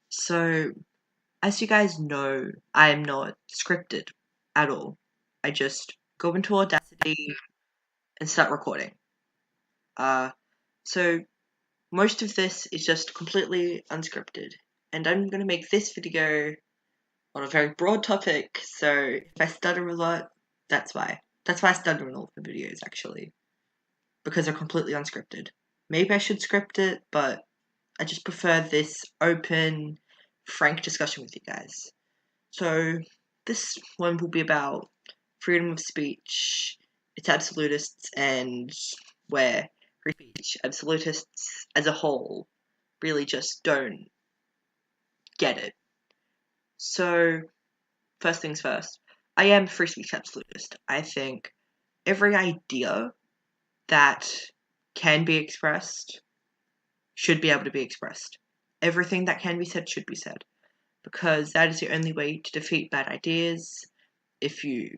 So, as you guys know, I am not scripted at all. I just go into Audacity and start recording. Uh, so most of this is just completely unscripted, and I'm gonna make this video on a very broad topic. So if I stutter a lot, that's why. That's why I stutter in all the videos, actually, because they're completely unscripted. Maybe I should script it, but I just prefer this open, frank discussion with you guys. So, this one will be about freedom of speech, its absolutists, and where free speech absolutists as a whole really just don't get it. So, first things first, I am a free speech absolutist. I think every idea that can be expressed should be able to be expressed. Everything that can be said should be said, because that is the only way to defeat bad ideas. If you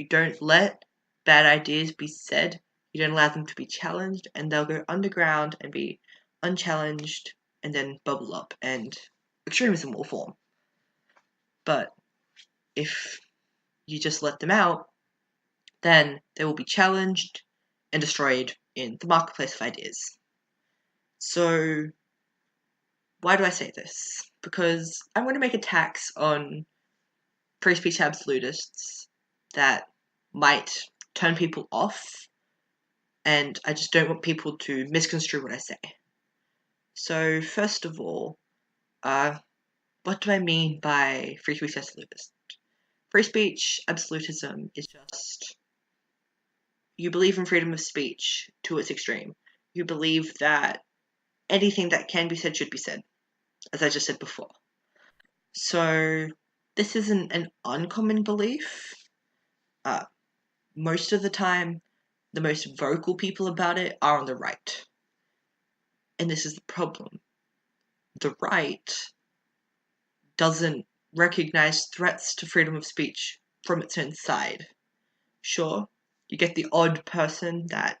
don't let bad ideas be said, you don't allow them to be challenged, and they'll go underground and be unchallenged and then bubble up and extremism will form. But if you just let them out, then they will be challenged and destroyed in the marketplace of ideas. So why do I say this? Because I'm going to make attacks on free speech absolutists that might turn people off, and I just don't want people to misconstrue what I say. So, first of all, what do I mean by free speech absolutist? Free speech absolutism is just you believe in freedom of speech to its extreme. You believe that anything that can be said should be said, as I just said before. So, this isn't an uncommon belief. Most of the time, the most vocal people about it are on the right. And this is the problem. The right doesn't recognize threats to freedom of speech from its own side. Sure, you get the odd person that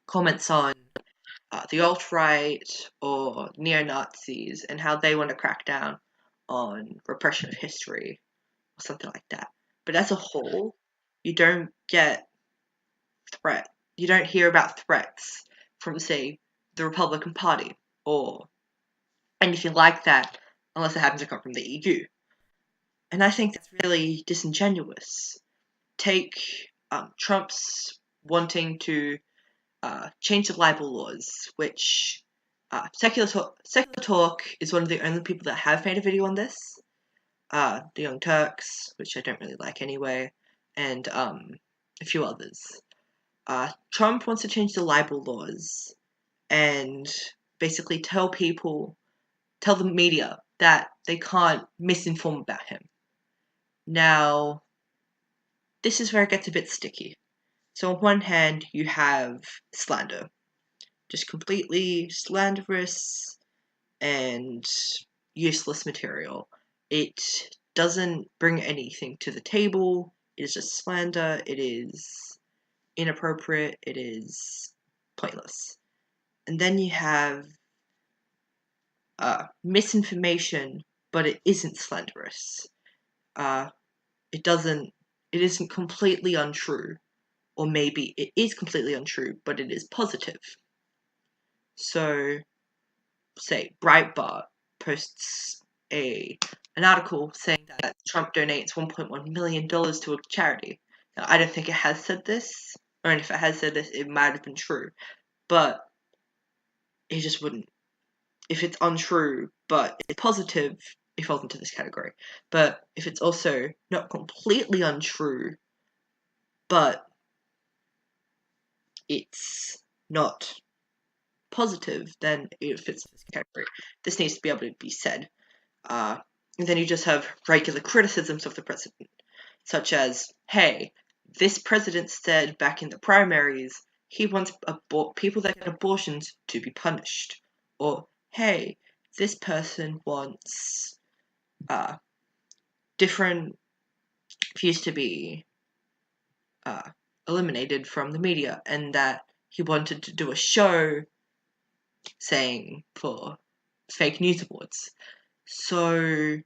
comments on the alt-right or neo-Nazis and how they want to crack down on repression of history or something like that. But as a whole, you don't hear about threats from, say, the Republican Party or anything like that unless it happens to come from the EU. And I think that's really disingenuous. Take Trump's wanting to change the libel laws, which Secular Talk is one of the only people that have made a video on this. The Young Turks, which I don't really like anyway, and a few others. Trump wants to change the libel laws and basically tell the media that they can't misinform about him. Now, this is where it gets a bit sticky. So on one hand, you have slander. Just completely slanderous and useless material. It doesn't bring anything to the table. It is just slander. It is inappropriate. It is pointless. And then you have misinformation, but it isn't slanderous. It isn't completely untrue, or maybe it is completely untrue, but it is positive. So, say Breitbart posts an article saying that Trump donates $1.1 million to a charity. Now, I don't think it has said this, or if it has said this, it might have been true, but it just wouldn't. If it's untrue, but it's positive, it falls into this category. But if it's also not completely untrue, but it's not positive, then it fits this category. This needs to be able to be said. And then you just have regular criticisms of the president, such as, hey, this president said back in the primaries he wants people that get abortions to be punished. Or, hey, this person wants different views to be eliminated from the media, and that he wanted to do a show saying for fake news awards. So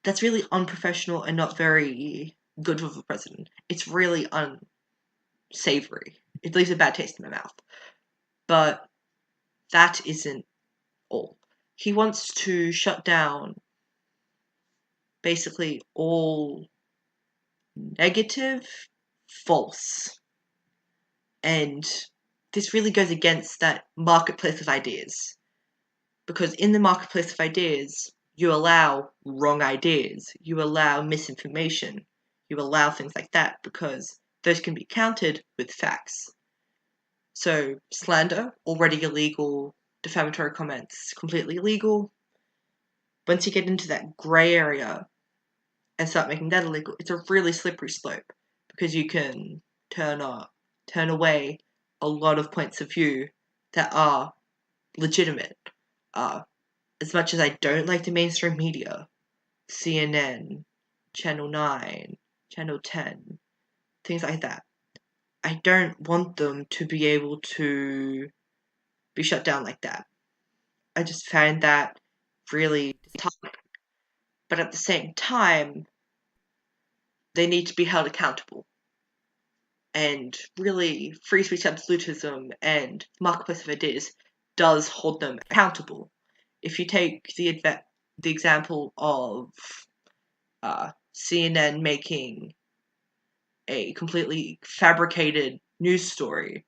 that's really unprofessional and not very good for the president. It's really unsavory. It leaves a bad taste in my mouth. But that isn't all. He wants to shut down basically all negative, false. And this really goes against that marketplace of ideas. Because in the marketplace of ideas, you allow wrong ideas, you allow misinformation, you allow things like that because those can be countered with facts. So, slander, already illegal, defamatory comments, completely illegal. Once you get into that grey area and start making that illegal, it's a really slippery slope because you can turn away a lot of points of view that are legitimate. As much as I don't like the mainstream media, CNN, Channel 9, Channel 10, things like that, I don't want them to be able to be shut down like that. I just find that really tough. But at the same time, they need to be held accountable. And really, free speech absolutism and marketplace of ideas does hold them accountable. If you take the example of CNN making a completely fabricated news story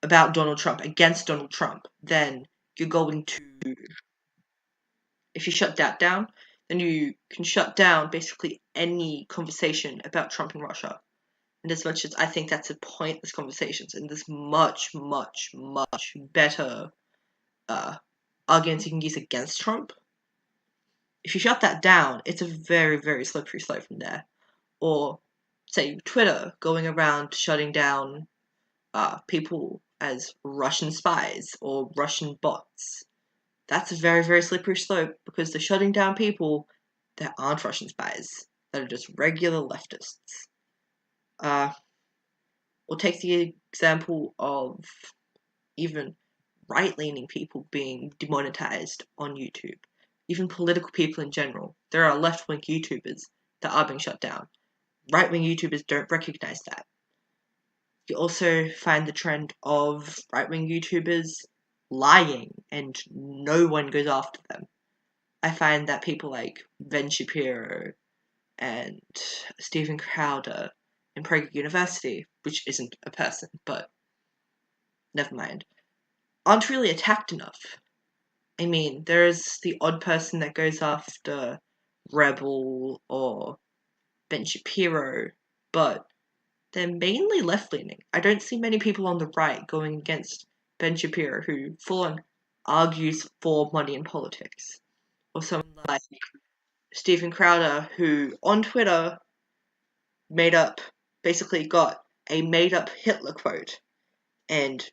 about Donald Trump, against Donald Trump, then you're going to, if you shut that down, then you can shut down basically any conversation about Trump and Russia. And as much as I think that's a pointless conversation, and there's much, much, much better arguments you can use against Trump, if you shut that down, it's a very, very slippery slope from there. Or, say, Twitter going around shutting down people as Russian spies or Russian bots. That's a very, very slippery slope because they're shutting down people that aren't Russian spies, that are just regular leftists. Or take the example of even right-leaning people being demonetized on YouTube. Even political people in general. There are left-wing YouTubers that are being shut down. Right-wing YouTubers don't recognize that. You also find the trend of right-wing YouTubers lying and no one goes after them. I find that people like Ben Shapiro and Steven Crowder in Prager University, which isn't a person, but never mind, aren't really attacked enough. I mean, there's the odd person that goes after Rebel or Ben Shapiro, but they're mainly left-leaning. I don't see many people on the right going against Ben Shapiro, who full-on argues for money in politics. Or someone like Steven Crowder, who on Twitter basically got a made-up Hitler quote and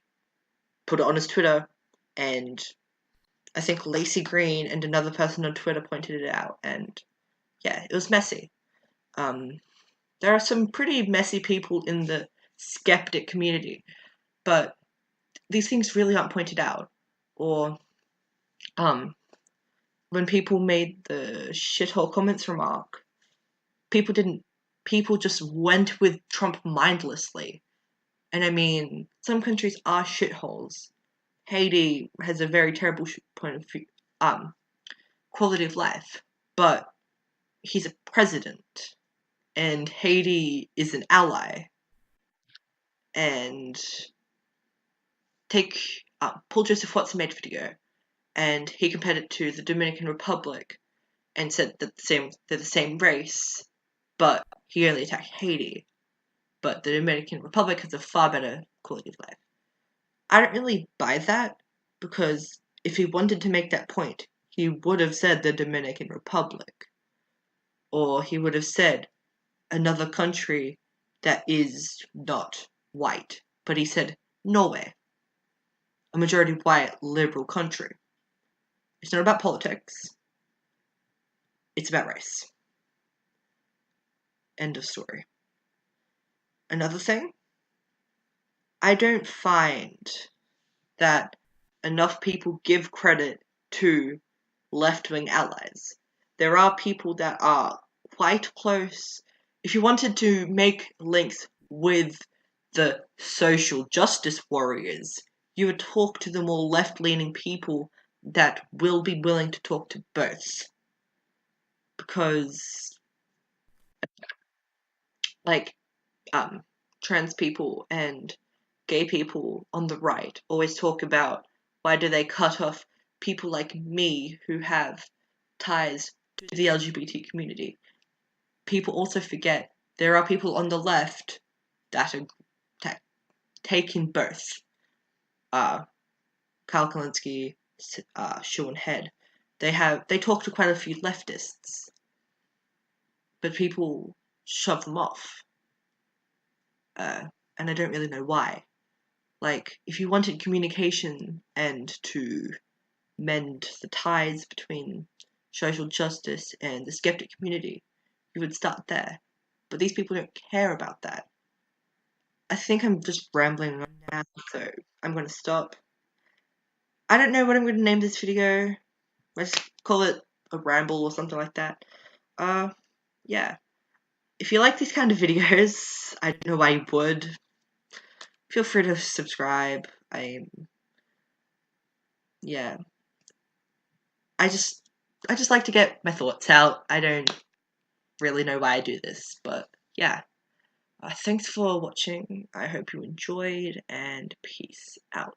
put it on his Twitter, and I think Lacey Green and another person on Twitter pointed it out, and yeah, it was messy. There are some pretty messy people in the skeptic community, but these things really aren't pointed out. Or when people made the shithole comments remark, people just went with Trump mindlessly. And I mean, some countries are shitholes. Haiti has a very terrible point of view, quality of life, but he's a president, and Haiti is an ally. And take Paul Joseph Watson made a video, and he compared it to the Dominican Republic, and said that they're the same race, but he only attacked Haiti. But the Dominican Republic has a far better quality of life. I don't really buy that, because if he wanted to make that point, he would have said the Dominican Republic. Or he would have said another country that is not white. But he said Norway, a majority white liberal country. It's not about politics. It's about race. End of story. Another thing, I don't find that enough people give credit to left-wing allies. There are people that are quite close. If you wanted to make links with the social justice warriors, you would talk to the more left-leaning people that will be willing to talk to both. Because, like, trans people and gay people on the right always talk about why do they cut off people like me who have ties to the LGBT community. People also forget there are people on the left that are taking both. Kyle Kalinske, Sean Head, they talk to quite a few leftists, but people shove them off, and I don't really know why. Like, if you wanted communication and to mend the ties between social justice and the skeptic community, you would start there. But these people don't care about that. I think I'm just rambling on now, so I'm going to stop. I don't know what I'm going to name this video. Let's call it a ramble or something like that. Yeah. If you like these kind of videos, I don't know why you would. Feel free to subscribe. Yeah. I just like to get my thoughts out. I don't really know why I do this, but yeah. Thanks for watching. I hope you enjoyed, and peace out.